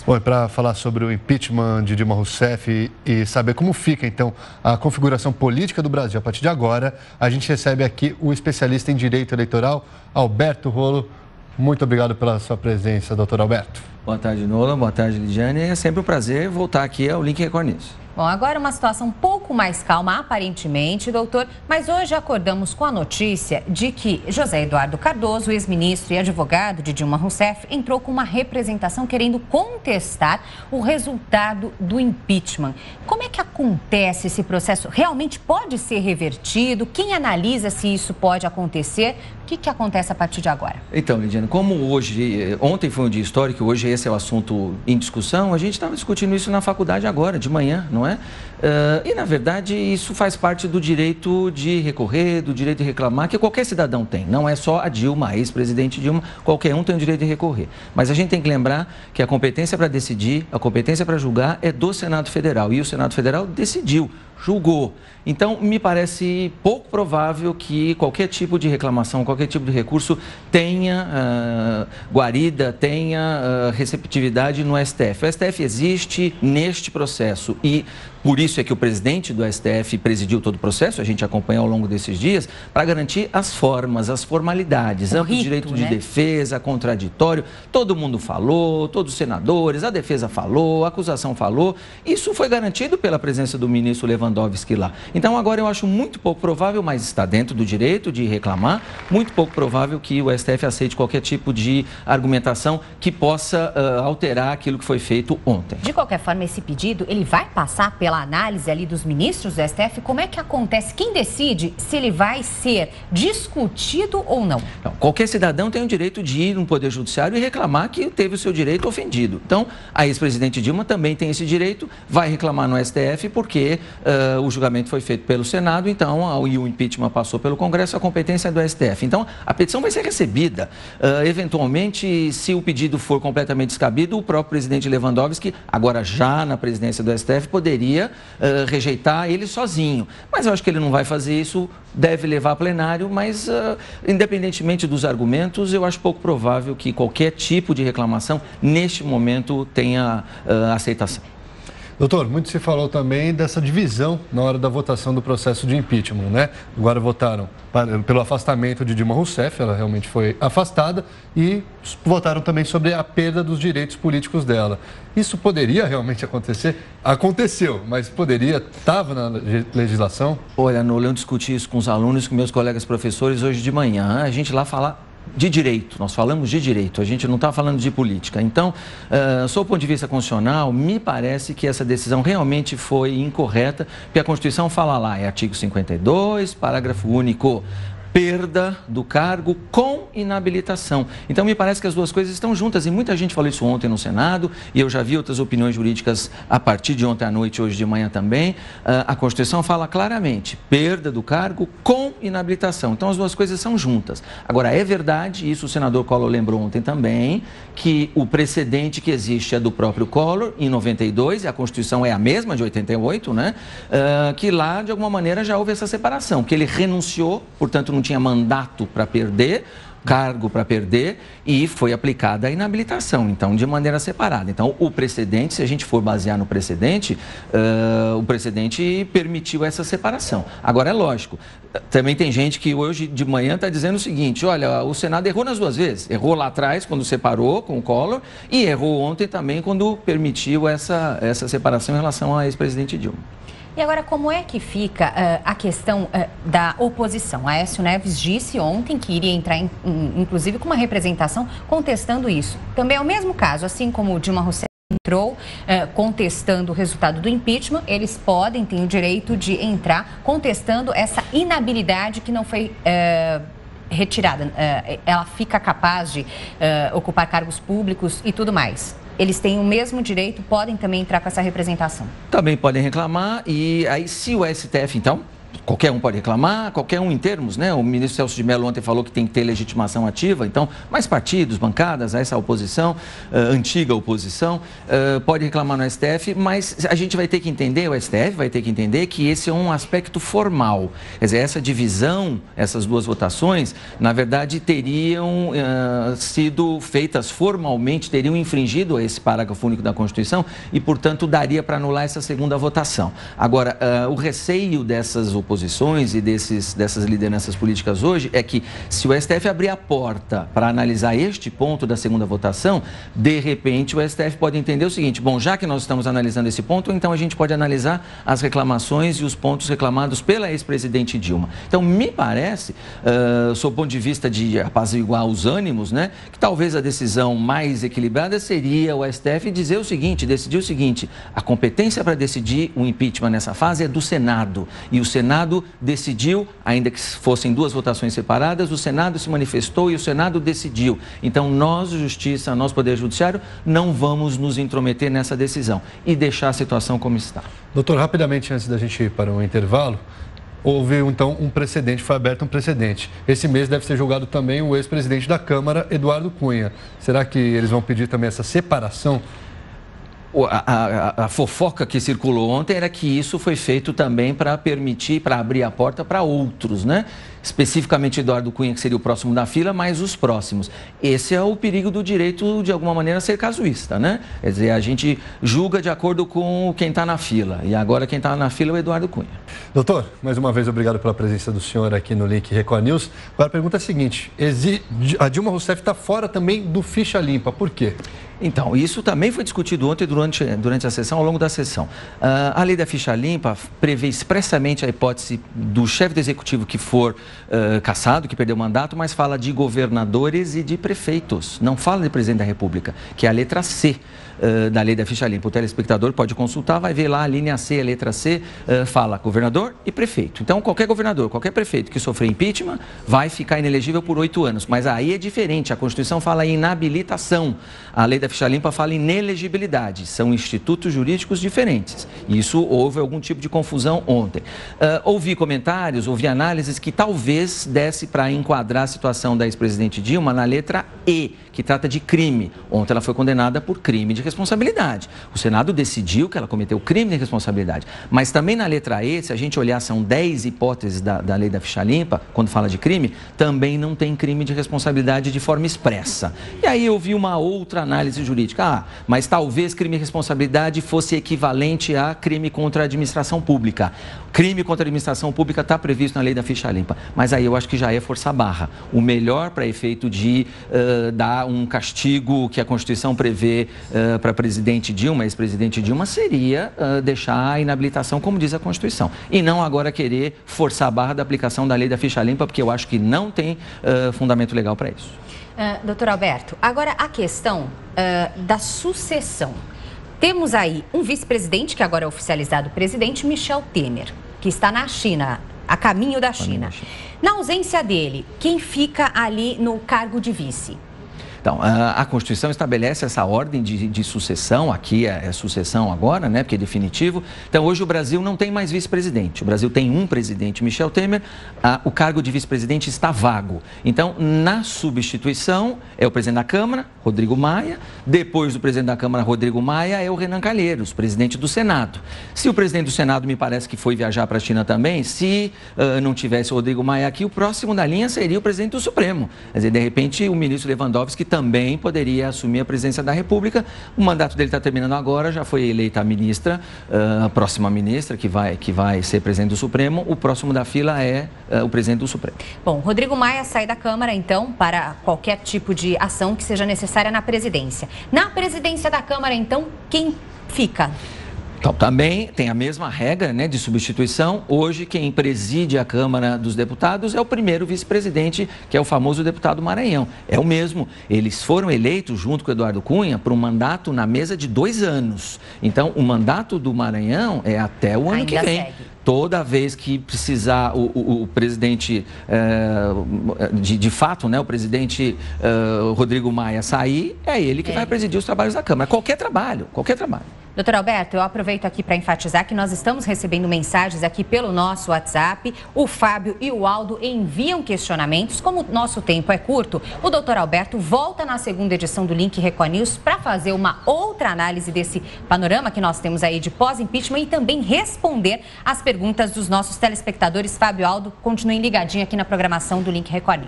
Bom, para falar sobre o impeachment de Dilma Rousseff e saber como fica, então, a configuração política do Brasil a partir de agora, a gente recebe aqui o especialista em direito eleitoral, Alberto Rolo. Muito obrigado pela sua presença, doutor Alberto. Boa tarde, Nola. Boa tarde, Lidiane. É sempre um prazer voltar aqui ao Link Record News. Bom, agora uma situação um pouco mais calma, aparentemente, doutor, mas hoje acordamos com a notícia de que José Eduardo Cardoso, ex-ministro e advogado de Dilma Rousseff, entrou com uma representação querendo contestar o resultado do impeachment. Como é que acontece esse processo? Realmente pode ser revertido? Quem analisa se isso pode acontecer? O que acontece a partir de agora? Então, Lidiane, como ontem foi um dia histórico, hoje esse é o assunto em discussão, a gente estava discutindo isso na faculdade agora, de manhã, não é? E, na verdade, isso faz parte do direito de recorrer, do direito de reclamar, que qualquer cidadão tem. Não é só a Dilma, a ex-presidente Dilma, qualquer um tem o direito de recorrer. Mas a gente tem que lembrar que a competência para decidir, a competência para julgar é do Senado Federal. E o Senado Federal decidiu, julgou. Então, me parece pouco provável que qualquer tipo de reclamação, qualquer tipo de recurso tenha guarida, tenha receptividade no STF. O STF existe neste processo e por isso é que o presidente do STF presidiu todo o processo, a gente acompanha ao longo desses dias, para garantir as formas, as formalidades, amplo direito de defesa, contraditório, todo mundo falou, todos os senadores, a defesa falou, a acusação falou, isso foi garantido pela presença do ministro Lewandowski lá. Então agora eu acho muito pouco provável, mas está dentro do direito de reclamar, muito pouco provável que o STF aceite qualquer tipo de argumentação que possa alterar aquilo que foi feito ontem. De qualquer forma, esse pedido, ele vai passar pela análise ali dos ministros do STF? Como é que acontece? Quem decide se ele vai ser discutido ou não? Não, qualquer cidadão tem o direito de ir no Poder Judiciário e reclamar que teve o seu direito ofendido. Então, a ex-presidente Dilma também tem esse direito, vai reclamar no STF porque o julgamento foi feito pelo Senado, então, e o impeachment passou pelo Congresso, a competência é do STF. Então, a petição vai ser recebida. Eventualmente, se o pedido for completamente descabido, o próprio presidente Lewandowski, agora já na presidência do STF, poderia rejeitar ele sozinho. Mas eu acho que ele não vai fazer isso, deve levar a plenário, mas independentemente dos argumentos, eu acho pouco provável que qualquer tipo de reclamação, neste momento, tenha aceitação. Doutor, muito se falou também dessa divisão na hora da votação do processo de impeachment, né? Agora votaram pelo afastamento de Dilma Rousseff, ela realmente foi afastada, e votaram também sobre a perda dos direitos políticos dela. Isso poderia realmente acontecer? Aconteceu, mas poderia, estava na legislação? Olha, Nola, eu discuti isso com os alunos, com meus colegas professores hoje de manhã. A gente lá fala de direito, nós falamos de direito, a gente não está falando de política. Então, sob o ponto de vista constitucional, me parece que essa decisão realmente foi incorreta, porque a Constituição fala lá, é artigo 52, parágrafo único, perda do cargo com inabilitação. Então, me parece que as duas coisas estão juntas e muita gente falou isso ontem no Senado e eu já vi outras opiniões jurídicas a partir de ontem à noite, hoje de manhã também. A Constituição fala claramente, perda do cargo com inabilitação. Então, as duas coisas são juntas. Agora, é verdade, isso o senador Collor lembrou ontem também, que o precedente que existe é do próprio Collor, em 92, e a Constituição é a mesma, de 88, né? Que lá, de alguma maneira, já houve essa separação, que ele renunciou, portanto, não tinha mandato para perder, cargo para perder, e foi aplicada a inabilitação, então, de maneira separada. Então, o precedente, se a gente for basear no precedente, o precedente permitiu essa separação. Agora, é lógico, também tem gente que hoje de manhã está dizendo o seguinte, olha, o Senado errou nas duas vezes, errou lá atrás, quando separou com o Collor, e errou ontem também, quando permitiu essa separação em relação à ex-presidente Dilma. E agora, como é que fica a questão da oposição? A Aécio Neves disse ontem que iria entrar, inclusive, com uma representação contestando isso. Também é o mesmo caso, assim como o Dilma Rousseff entrou contestando o resultado do impeachment, eles têm o direito de entrar contestando essa inabilidade que não foi retirada. Ela fica capaz de ocupar cargos públicos e tudo mais. Eles têm o mesmo direito, podem também entrar com essa representação. Também podem reclamar e aí se o STF, então, qualquer um pode reclamar, qualquer um em termos, né? O ministro Celso de Mello ontem falou que tem que ter legitimação ativa, então, mais partidos, bancadas, essa oposição, antiga oposição, pode reclamar no STF, mas a gente vai ter que entender, o STF vai ter que entender que esse é um aspecto formal. Quer dizer, essa divisão, essas duas votações, na verdade, teriam sido feitas formalmente, teriam infringido esse parágrafo único da Constituição e, portanto, daria para anular essa segunda votação. Agora, o receio dessas oposições e dessas lideranças políticas hoje é que, se o STF abrir a porta para analisar este ponto da segunda votação, de repente o STF pode entender o seguinte: bom, já que nós estamos analisando esse ponto, então a gente pode analisar as reclamações e os pontos reclamados pela ex-presidente Dilma. Então, me parece, sob o ponto de vista de apaziguar os ânimos, né, que talvez a decisão mais equilibrada seria o STF decidir o seguinte: a competência para decidir o impeachment nessa fase é do Senado, e o Senado decidiu, ainda que fossem duas votações separadas, o Senado se manifestou e o Senado decidiu. Então, nós, Justiça, nós, Poder Judiciário, não vamos nos intrometer nessa decisão e deixar a situação como está. Doutor, rapidamente, antes da gente ir para um intervalo, houve, então, foi aberto um precedente. Esse mês deve ser julgado também o ex-presidente da Câmara, Eduardo Cunha. Será que eles vão pedir também essa separação? A fofoca que circulou ontem era que isso foi feito também para abrir a porta para outros, né? Especificamente Eduardo Cunha, que seria o próximo da fila, mas os próximos. Esse é o perigo do direito, de alguma maneira, ser casuísta, né? Quer dizer, a gente julga de acordo com quem está na fila. E agora quem está na fila é o Eduardo Cunha. Doutor, mais uma vez, obrigado pela presença do senhor aqui no Link Record News. Agora a pergunta é a seguinte: a Dilma Rousseff está fora também do ficha limpa. Por quê? Então, isso também foi discutido ontem durante a sessão, ao longo da sessão. A lei da ficha limpa prevê expressamente a hipótese do chefe do executivo que for cassado, que perdeu o mandato, mas fala de governadores e de prefeitos. Não fala de presidente da República, que é a letra C da lei da ficha limpa. O telespectador pode consultar, vai ver lá a linha C, a letra C, fala governador e prefeito. Então, qualquer governador, qualquer prefeito que sofrer impeachment vai ficar inelegível por 8 anos. Mas aí é diferente, a Constituição fala em inabilitação, a lei da ficha limpa fala em inelegibilidade. São institutos jurídicos diferentes. E isso houve algum tipo de confusão ontem. Ouvi comentários, ouvi análises que talvez desse para enquadrar a situação da ex-presidente Dilma na letra E, que trata de crime. Ontem ela foi condenada por crime de responsabilidade. O Senado decidiu que ela cometeu crime de responsabilidade. Mas também na letra E, se a gente olhar, são 10 hipóteses da lei da ficha limpa, quando fala de crime, também não tem crime de responsabilidade de forma expressa. E aí eu vi uma outra análise jurídica. Mas talvez crime de responsabilidade fosse equivalente a crime contra a administração pública. Crime contra a administração pública está previsto na lei da ficha limpa. Mas aí eu acho que já é forçar a barra. O melhor para efeito de dar um castigo que a Constituição prevê para presidente Dilma, ex-presidente Dilma, seria deixar a inabilitação, como diz a Constituição. E não agora querer forçar a barra da aplicação da lei da ficha limpa, porque eu acho que não tem fundamento legal para isso. Doutor Alberto, agora a questão da sucessão. Temos aí um vice-presidente, que agora é oficializado presidente, Michel Temer, que está na China, a caminho da China. Na ausência dele, quem fica ali no cargo de vice? Então, a Constituição estabelece essa ordem de sucessão, aqui é sucessão agora, né, porque é definitivo. Então, hoje o Brasil não tem mais vice-presidente. O Brasil tem um presidente, Michel Temer, o cargo de vice-presidente está vago. Então, na substituição, é o presidente da Câmara, Rodrigo Maia. Depois do presidente da Câmara, Rodrigo Maia, é o Renan Calheiros, presidente do Senado. Se o presidente do Senado, me parece que foi viajar para a China também, se não tivesse o Rodrigo Maia aqui, o próximo da linha seria o presidente do Supremo. Quer dizer, de repente, o ministro Lewandowski também poderia assumir a presidência da República. O mandato dele está terminando agora, já foi eleita a ministra, a próxima ministra, que vai ser presidente do Supremo. O próximo da fila é o presidente do Supremo. Bom, Rodrigo Maia sai da Câmara, então, para qualquer tipo de ação que seja necessária na presidência. Na presidência da Câmara, então, quem fica? Então, também tem a mesma regra, né, de substituição. Hoje, quem preside a Câmara dos Deputados é o primeiro vice-presidente, que é o famoso deputado Maranhão. É o mesmo. Eles foram eleitos, junto com o Eduardo Cunha, para um mandato na mesa de 2 anos. Então, o mandato do Maranhão é até o ano que vem. Segue. Toda vez que precisar o presidente, de fato, né, o presidente Rodrigo Maia sair, é ele que vai presidir os trabalhos da Câmara. Qualquer trabalho, qualquer trabalho. Doutor Alberto, eu aproveito aqui para enfatizar que nós estamos recebendo mensagens aqui pelo nosso WhatsApp. O Fábio e o Aldo enviam questionamentos. Como o nosso tempo é curto, o doutor Alberto volta na segunda edição do Link Record News para fazer uma outra análise desse panorama que nós temos aí de pós-impeachment e também responder as perguntas dos nossos telespectadores. Fábio e Aldo, continuem ligadinhos aqui na programação do Link Record News.